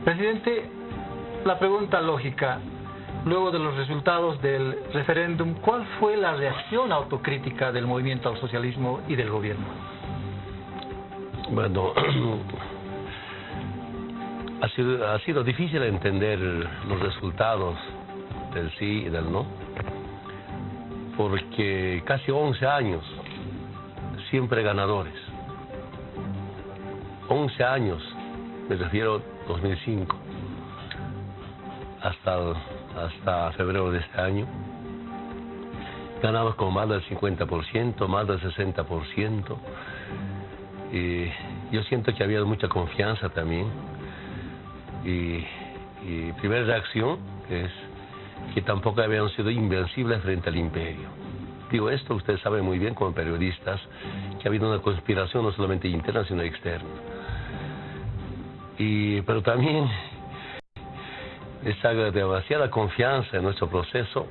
Presidente, la pregunta lógica, luego de los resultados del referéndum, ¿cuál fue la reacción autocrítica del movimiento al socialismo y del gobierno? Bueno, ha sido difícil entender los resultados del sí y del no, porque casi 11 años, siempre ganadores. 11 años, me refiero 2005, hasta febrero de este año, ganamos con más del 50%, más del 60%, y yo siento que había mucha confianza también, y primera reacción es que tampoco habían sido invencibles frente al imperio. Digo esto, ustedes saben muy bien como periodistas que ha habido una conspiración no solamente interna sino externa. Pero también esa demasiada confianza en nuestro proceso,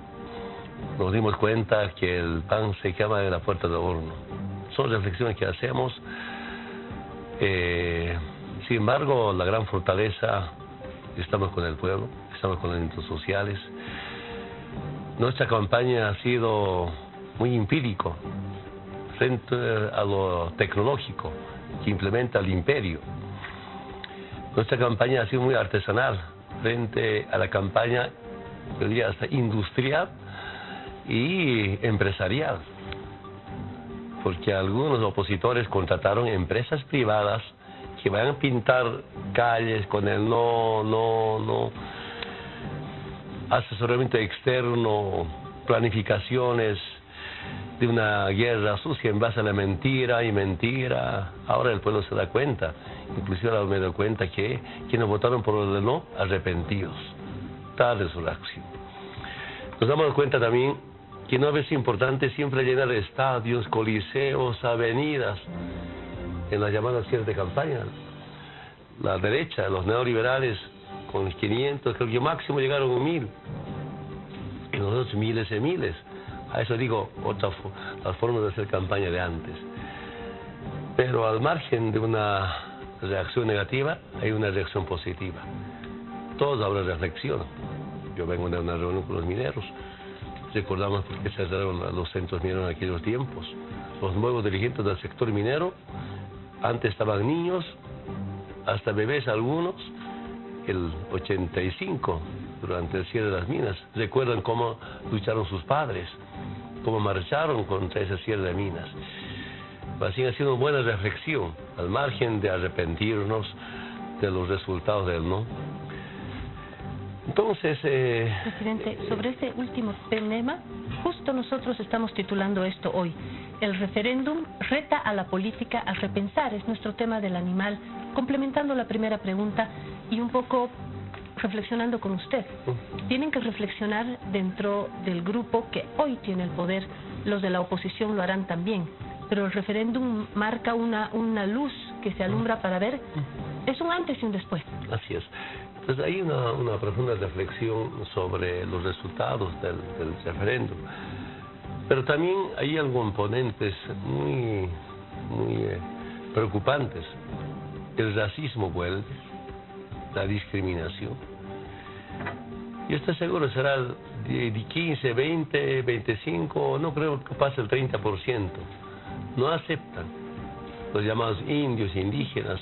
nos dimos cuenta que el pan se quema de la puerta del horno. Son reflexiones que hacemos. Sin embargo, la gran fortaleza, estamos con el pueblo, estamos con los entes sociales. Nuestra campaña ha sido muy empírico frente a lo tecnológico que implementa el imperio. Nuestra campaña ha sido muy artesanal frente a la campaña, yo diría, hasta industrial y empresarial, porque algunos opositores contrataron empresas privadas que van a pintar calles con el no, asesoramiento externo, planificaciones de una guerra sucia en base a la mentira y mentira. Ahora el pueblo se da cuenta, inclusive ahora me doy cuenta que quienes votaron por el no, arrepentidos. Tal es su acción. Nos damos cuenta también que no es importante siempre llenar estadios, coliseos, avenidas en las llamadas cierres de campaña. La derecha, los neoliberales, con 500, creo que máximo llegaron a 1000. Y nosotros miles y miles. A eso digo, las formas de hacer campaña de antes. Pero al margen de una reacción negativa, hay una reacción positiva. Todos ahora reflexionan. Yo vengo de una reunión con los mineros. Recordamos por qué se cerraron los centros mineros en aquellos tiempos. Los nuevos dirigentes del sector minero, antes estaban niños, hasta bebés algunos. El 85, durante el cierre de las minas, recuerdan cómo lucharon sus padres, cómo marcharon contra ese cierre de minas. Así ha sido una buena reflexión, al margen de arrepentirnos de los resultados del no. Entonces... Presidente, sobre ese último tema, justo nosotros estamos titulando esto hoy. El referéndum reta a la política a repensar, es nuestro tema del animal, complementando la primera pregunta y un poco reflexionando con usted. Tienen que reflexionar dentro del grupo que hoy tiene el poder, los de la oposición lo harán también, pero el referéndum marca una luz que se alumbra para ver, es un antes y un después. Así es. Entonces hay una profunda reflexión sobre los resultados del referéndum, pero también hay algunos componentes muy preocupantes. El racismo vuelve, la discriminación. Yo estoy seguro será de 15, 20, 25, no creo que pase el 30%. No aceptan los llamados indios, indígenas,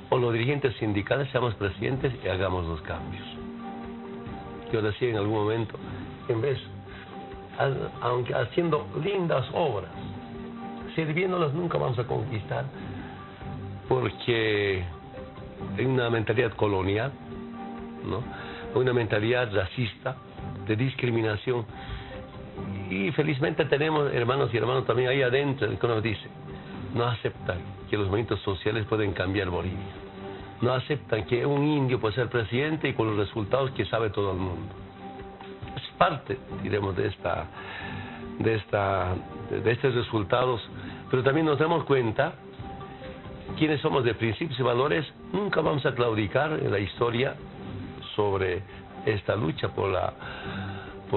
o los dirigentes sindicales, seamos presidentes y hagamos los cambios. Yo decía en algún momento, en vez, aunque haciendo lindas obras, sirviéndolas nunca vamos a conquistar, porque hay una mentalidad colonial, ¿no? Una mentalidad racista, de discriminación, y felizmente tenemos hermanos y hermanos también ahí adentro que nos dice, no aceptan que los movimientos sociales pueden cambiar Bolivia, no aceptan que un indio puede ser presidente y con los resultados que sabe todo el mundo. Es parte, diremos, de estos resultados, pero también nos damos cuenta quienes somos de principios y valores. Nunca vamos a claudicar en la historia sobre esta lucha por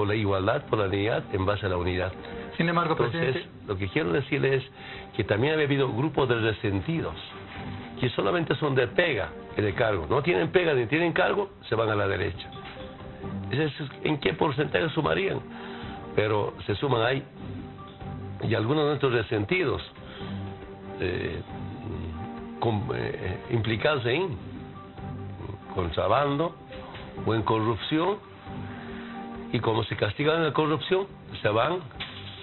la igualdad, por la dignidad, en base a la unidad. Sin embargo, entonces, presidente, lo que quiero decirles es que también ha habido grupos de resentidos que solamente son de pega y de cargo. No tienen pega ni tienen cargo, se van a la derecha. ¿En qué porcentaje sumarían? Pero se suman ahí. Y algunos de nuestros resentidos implicados en contrabando o en corrupción, y como se castigan en la corrupción, se van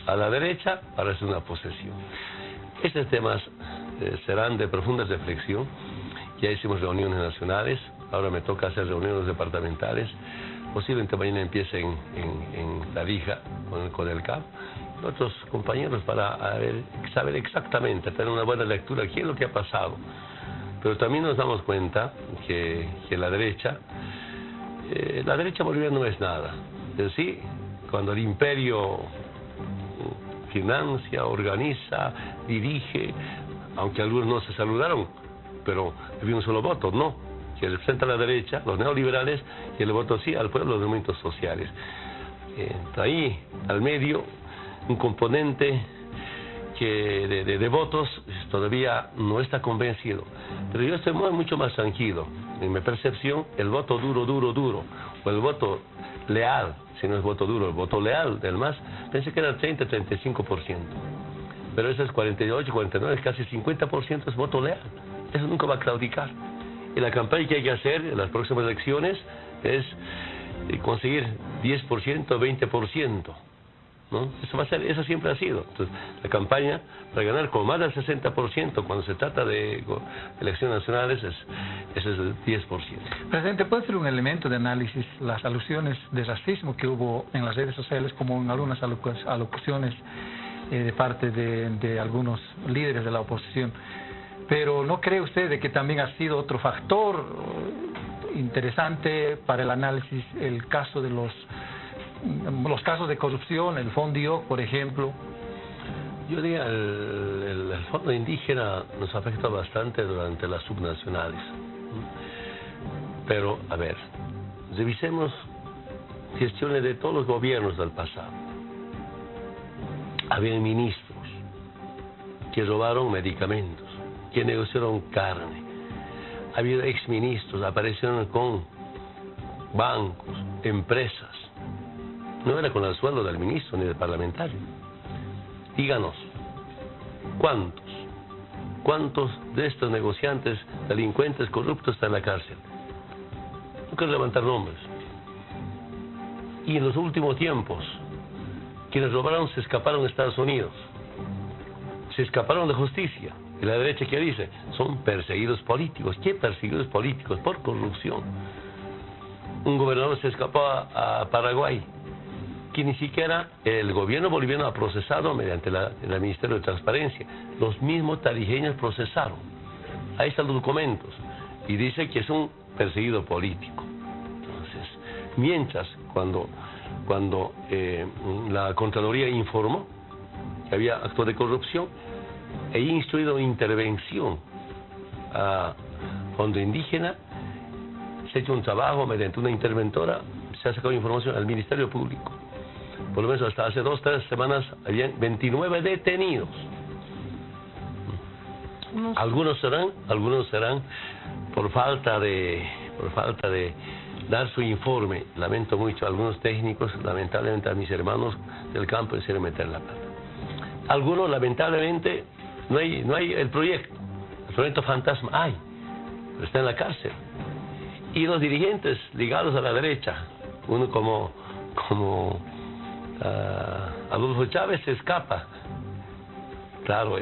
a la derecha para hacer una posesión. Estos temas serán de profunda reflexión. Ya hicimos reuniones nacionales, ahora me toca hacer reuniones departamentales. Posiblemente mañana empiece en Tarija con el CAP, otros compañeros, para saber exactamente, tener una buena lectura de qué es lo que ha pasado. Pero también nos damos cuenta que la derecha boliviana no es nada. Es decir, cuando el imperio financia, organiza, dirige, aunque algunos no se saludaron, pero había un solo voto, no, que representa a la derecha, los neoliberales, y el voto sí al pueblo, los movimientos sociales. Ahí, al medio, un componente que de votos todavía no está convencido. Pero yo estoy mucho más tranquilo. En mi percepción, el voto duro, o el voto leal, si no es voto duro, el voto leal del MAS, pensé que era 30-35%. Pero eso es 48, 49, casi 50% es voto leal. Eso nunca va a claudicar. Y la campaña que hay que hacer en las próximas elecciones es conseguir 10%, 20%. ¿No? Eso siempre ha sido. Entonces, la campaña para ganar con más del 60% cuando se trata de elecciones nacionales es el 10%. Presidente, ¿puede ser un elemento de análisis las alusiones de racismo que hubo en las redes sociales, como en algunas alocuciones de parte de algunos líderes de la oposición? Pero ¿no cree usted de que también ha sido otro factor interesante para el análisis el caso de los casos de corrupción, el Fondo, por ejemplo? Yo diría, el fondo indígena nos afecta bastante durante las subnacionales. Pero, a ver, revisemos gestiones de todos los gobiernos del pasado. Había ministros que robaron medicamentos, que negociaron carne. Ha habido exministros, aparecieron con bancos, empresas. No era con el sueldo del ministro ni del parlamentario. Díganos, ¿cuántos de estos negociantes, delincuentes, corruptos están en la cárcel? No quiero levantar nombres. Y en los últimos tiempos, quienes robaron se escaparon a Estados Unidos. Se escaparon de justicia. Y la derecha, ¿qué dice? Son perseguidos políticos. ¿Qué perseguidos políticos? Por corrupción. Un gobernador se escapó a Paraguay, que ni siquiera el gobierno boliviano ha procesado mediante el Ministerio de Transparencia. Los mismos tarijeños procesaron. Ahí están los documentos. Y dice que es un perseguido político. Entonces, mientras, cuando la Contraloría informó que había actos de corrupción, he instruido intervención a Fondo Indígena, se ha hecho un trabajo mediante una interventora, se ha sacado información al Ministerio Público. Por lo menos hasta hace 2 o 3 semanas habían 29 detenidos. Algunos serán por falta de dar su informe. Lamento mucho, algunos técnicos, lamentablemente a mis hermanos del campo, hicieron meter la pata. Algunos, lamentablemente, no hay el proyecto fantasma hay, pero está en la cárcel. Y los dirigentes ligados a la derecha, uno como Adolfo Chávez, se escapa. Claro,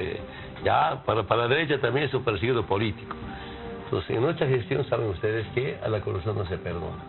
ya para la derecha también es un perseguido político. Entonces, en nuestra gestión saben ustedes que a la corrupción no se perdona.